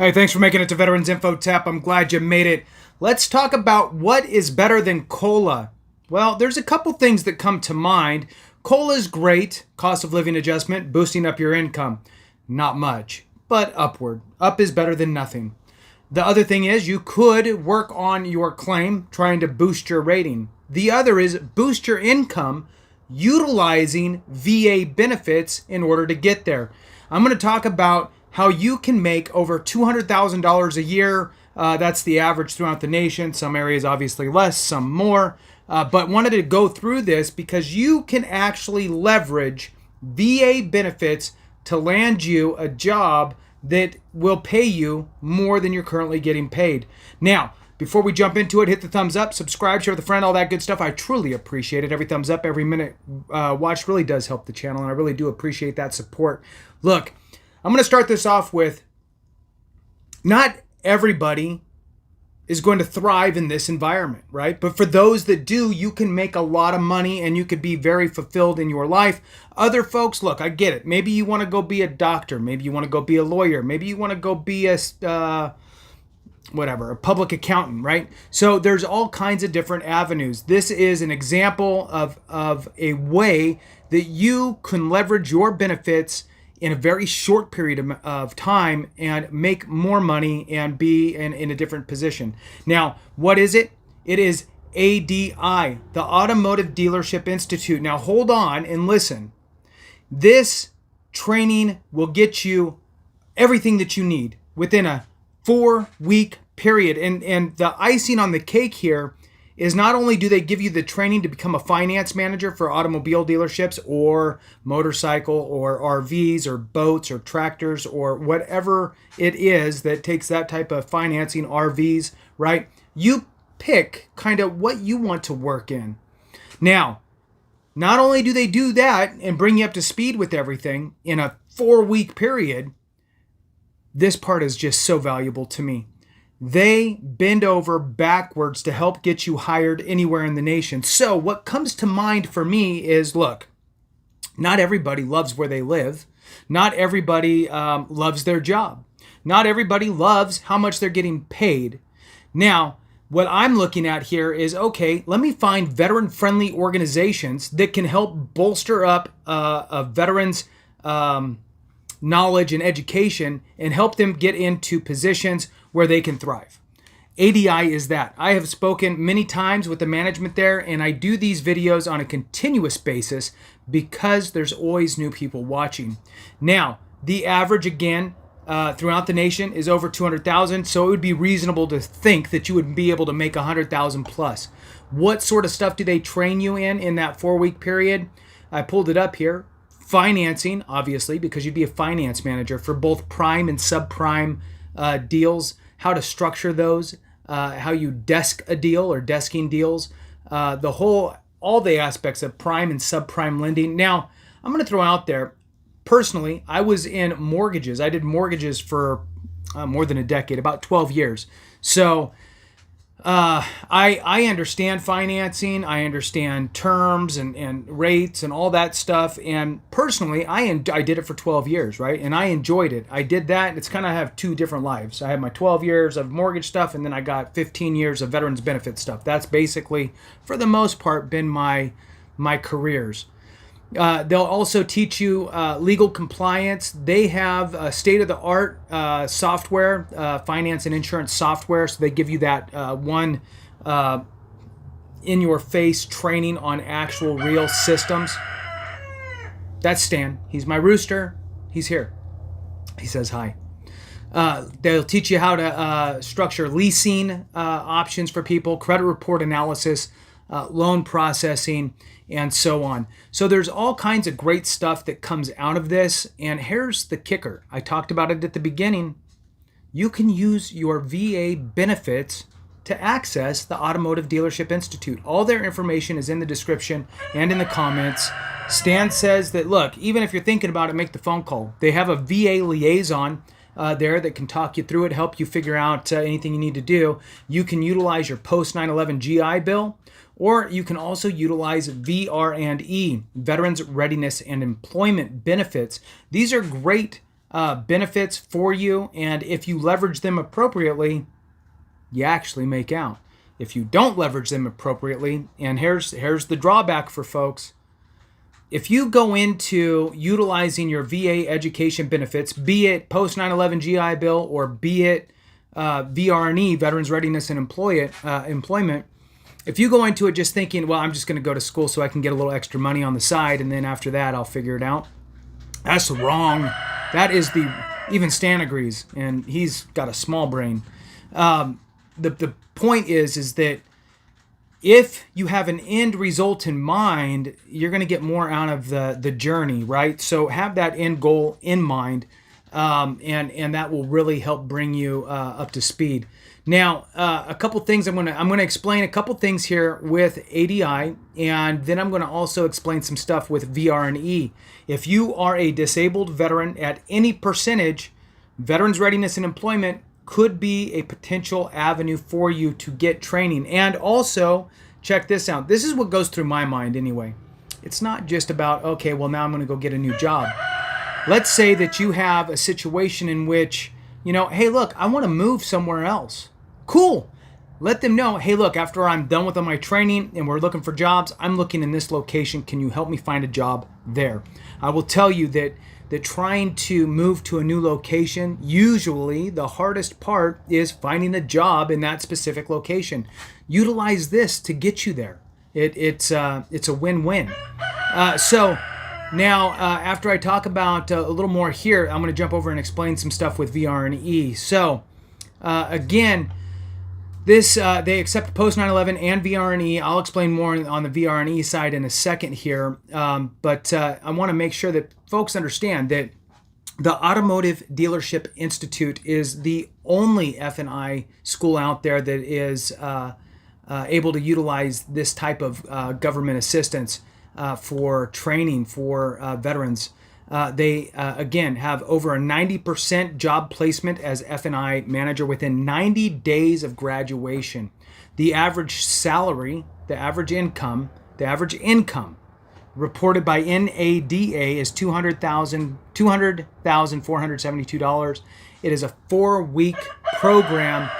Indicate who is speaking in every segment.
Speaker 1: Hey, thanks for making it to Veterans Info Tap. I'm glad you made it. Let's talk about what is better than COLA. Well, there's a couple things that come to mind. COLA is great, cost of living adjustment, boosting up your income. Not much, but upward. Up is better than nothing. The other thing is you could work on your claim trying to boost your rating. The other is boost your income utilizing VA benefits in order to get there. I'm going to talk about how you can make over $200,000 a year. That's the average throughout the nation. Some areas obviously less, some more. But wanted to go through this because you can actually leverage VA benefits to land you a job that will pay you more than you're currently getting paid. Now, before we jump into it, hit the thumbs up, subscribe, share with a friend, all that good stuff. I truly appreciate it. Every thumbs up, every minute watched really does help the channel, and I really do appreciate that support. Look, I'm going to start this off with, not everybody is going to thrive in this environment, right? But for those that do, you can make a lot of money and you could be very fulfilled in your life. Other folks, look, I get it. Maybe you want to go be a doctor. Maybe you want to go be a lawyer. Maybe you want to go be a public accountant, right? So there's all kinds of different avenues. This is an example of a way that you can leverage your benefits in a very short period of time and make more money and be in a different position. Now, what is it? It is ADI, the Automotive Dealership Institute. Now, hold on and listen. This training will get you everything that you need within a 4-week period. And the icing on the cake here is not only do they give you the training to become a finance manager for automobile dealerships or motorcycle or RVs or boats or tractors or whatever it is that takes that type of financing, RVs, right? You pick kind of what you want to work in. Now, not only do they do that and bring you up to speed with everything in a 4-week period, this part is just so valuable to me. They bend over backwards to help get you hired anywhere in the nation. So what comes to mind for me is, look, not everybody loves where they live. Not everybody loves their job. Not everybody loves how much they're getting paid. Now, what I'm looking at here is, okay, let me find veteran-friendly organizations that can help bolster up a veteran's knowledge and education and help them get into positions where they can thrive. ADI is that. I have spoken many times with the management there, and I do these videos on a continuous basis because there's always new people watching. Now, the average, again, throughout the nation is over 200,000, so it would be reasonable to think that you would be able to make 100,000 plus. What sort of stuff do they train you in that 4-week period? I pulled it up here. Financing, obviously, because you'd be a finance manager for both prime and subprime deals, how to structure those, how you desk a deal or desking deals, all the aspects of prime and subprime lending. Now, I'm going to throw out there, personally, I was in mortgages. I did mortgages for more than a decade, about 12 years. So I understand financing, I understand terms and rates and all that stuff. And personally, I did it for 12 years, right? And I enjoyed it. I did that. It's kind of have two different lives. I had my 12 years of mortgage stuff, and then I got 15 years of veterans benefit stuff. That's basically, for the most part, been my careers. They'll also teach you legal compliance. They have state-of-the-art software, finance and insurance software. So they give you that one in-your-face training on actual real systems. That's Stan. He's my rooster. He's here. He says hi. They'll teach you how to structure leasing options for people, credit report analysis, loan processing, and so on. So there's all kinds of great stuff that comes out of this. And here's the kicker. I talked about it at the beginning. You can use your VA benefits to access the Automotive Dealership Institute. All their information is in the description and in the comments. Stan says that, look, even if you're thinking about it, make the phone call. They have a VA liaison there that can talk you through it, help you figure out anything you need to do. You can utilize your post 9/11 GI Bill, or you can also utilize VR&E, Veterans Readiness and Employment Benefits. These are great benefits for you, and if you leverage them appropriately, you actually make out. If you don't leverage them appropriately, and here's the drawback for folks, if you go into utilizing your VA education benefits, be it post 9/11 GI Bill or be it VR&E, Veterans Readiness and Employment, if you go into it just thinking, well, I'm just going to go to school so I can get a little extra money on the side, and then after that I'll figure it out, that's wrong. That is even Stan agrees, and he's got a small brain. The point is that if you have an end result in mind, you're going to get more out of the journey, right? So have that end goal in mind, and that will really help bring you up to speed. Now, a couple things I'm going to explain a couple things here with ADI, and then I'm going to also explain some stuff with VR&E. If you are a disabled veteran at any percentage, Veterans Readiness and Employment could be a potential avenue for you to get training. And also, check this out. This is what goes through my mind anyway. It's not just about, okay, well, now I'm going to go get a new job. Let's say that you have a situation in which, hey, look, I want to move somewhere else. Cool. Let them know, hey, look, after I'm done with all my training and we're looking for jobs, I'm looking in this location. Can you help me find a job there? I will tell you that trying to move to a new location, usually the hardest part is finding a job in that specific location. Utilize this to get you there. It's a win-win. So now, after I talk about a little more here, I'm going to jump over and explain some stuff with VR&E. So again, this they accept post 9/11 and VR&E. I'll explain more on the VR&E side in a second here, but I want to make sure that folks understand that the Automotive Dealership Institute is the only F&I school out there that is able to utilize this type of government assistance for training for veterans. They, again, have over a 90% job placement as F&I manager within 90 days of graduation. The average salary, the average income reported by NADA is $200,472. It is a 4-week program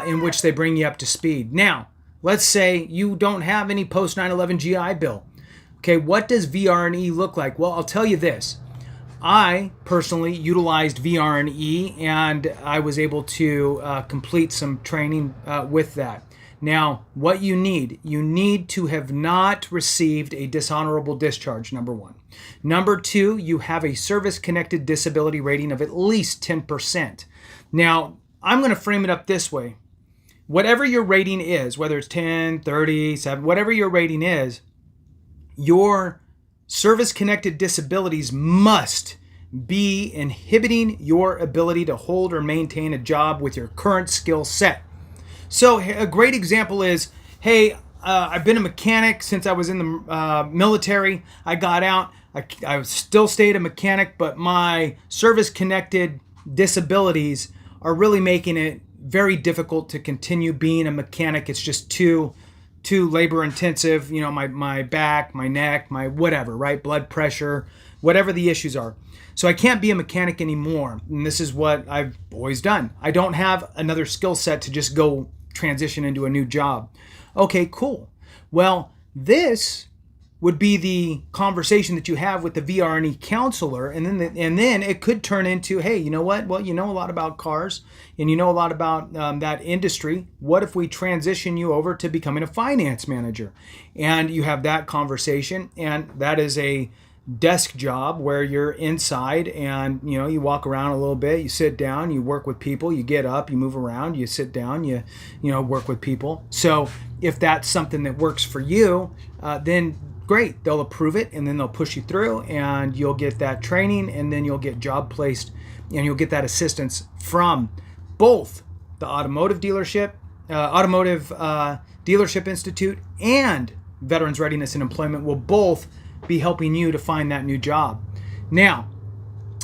Speaker 1: in which they bring you up to speed. Now, let's say you don't have any post 9/11 GI Bill. Okay, what does VR&E look like? Well, I'll tell you this. I personally utilized VR&E, and I was able to complete some training with that. Now, what you need to have not received a dishonorable discharge, number one. Number two, you have a service-connected disability rating of at least 10%. Now, I'm going to frame it up this way. Whatever your rating is, whether it's 10, 30, 7, whatever your rating is, your service-connected disabilities must be inhibiting your ability to hold or maintain a job with your current skill set. So a great example is, hey, I've been a mechanic since I was in the military. I got out. I still stayed a mechanic, but my service-connected disabilities are really making it very difficult to continue being a mechanic. It's just too labor intensive, my back, my neck, my whatever, right? Blood pressure, whatever the issues are. So I can't be a mechanic anymore. And this is what I've always done. I don't have another skill set to just go transition into a new job. Okay, cool. Well, this would be the conversation that you have with the VR&E counselor, and then it could turn into, hey, you know what? Well, you know a lot about cars, and you know a lot about that industry. What if we transition you over to becoming a finance manager? And you have that conversation, and that is a desk job where you're inside and you walk around a little bit, you sit down, you work with people, you get up, you move around, you sit down, you work with people. So if that's something that works for you, then great, they'll approve it, and then they'll push you through, and you'll get that training, and then you'll get job placed, and you'll get that assistance from both the Automotive Dealership Institute and Veterans Readiness and Employment will both be helping you to find that new job. Now,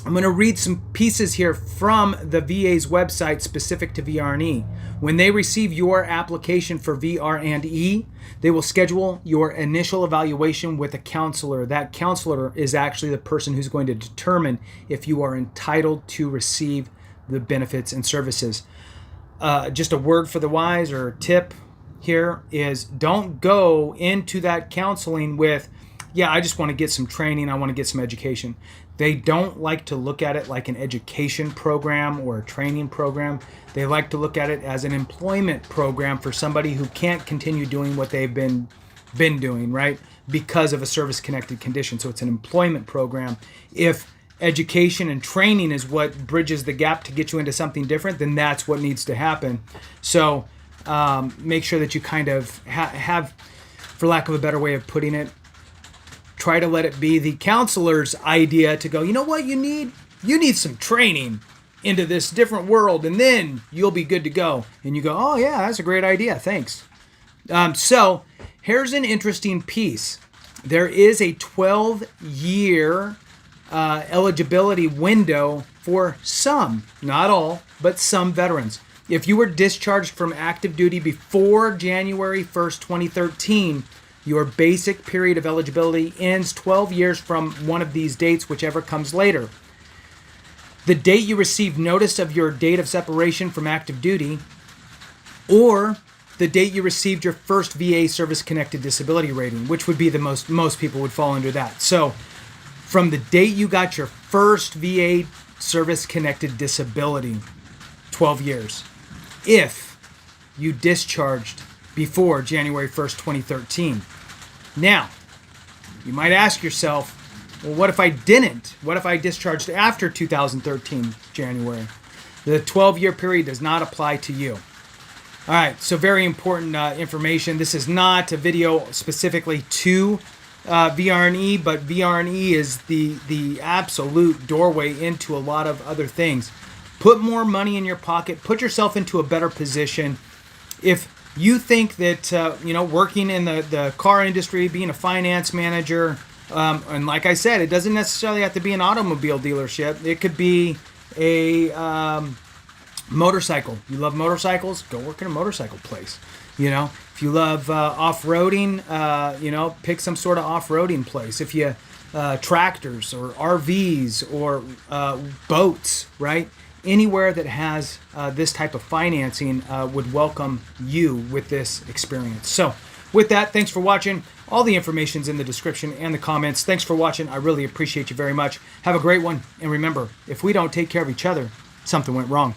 Speaker 1: I'm going to read some pieces here from the VA's website specific to VR&E. When they receive your application for VR&E, they will schedule your initial evaluation with a counselor. That counselor is actually the person who's going to determine if you are entitled to receive the benefits and services. Just a word for the wise, or a tip here, is don't go into that counseling with, yeah, I just want to get some training, I want to get some education. They don't like to look at it like an education program or a training program. They like to look at it as an employment program for somebody who can't continue doing what they've been doing, right? Because of a service-connected condition. So it's an employment program. If education and training is what bridges the gap to get you into something different, then that's what needs to happen. So make sure that you kind of have, for lack of a better way of putting it, try to let it be the counselor's idea to go, you know what you need? You need some training into this different world, and then you'll be good to go. And you go, oh yeah, that's a great idea, thanks. So here's an interesting piece. There is a 12-year eligibility window for some, not all, but some veterans. If you were discharged from active duty before January 1st, 2013, your basic period of eligibility ends 12 years from one of these dates, whichever comes later. The date you received notice of your date of separation from active duty, or the date you received your first VA service-connected disability rating, which would be the most people would fall under that. So from the date you got your first VA service-connected disability, 12 years. If you discharged before January 1st, 2013. Now, you might ask yourself, well, what if I didn't? What if I discharged after 2013 January? The 12-year period does not apply to you. All right, so very important information. This is not a video specifically to VR&E, but VR&E is the absolute doorway into a lot of other things. Put more money in your pocket. Put yourself into a better position. If you think that, working in the car industry, being a finance manager, and like I said, it doesn't necessarily have to be an automobile dealership. It could be a motorcycle. You love motorcycles? Go work in a motorcycle place. If you love off-roading, pick some sort of off-roading place. If you tractors or RVs or boats, right? Anywhere that has this type of financing would welcome you with this experience. So with that, thanks for watching. All the information's in the description and the comments. Thanks for watching. I really appreciate you very much. Have a great one. And remember, if we don't take care of each other, something went wrong.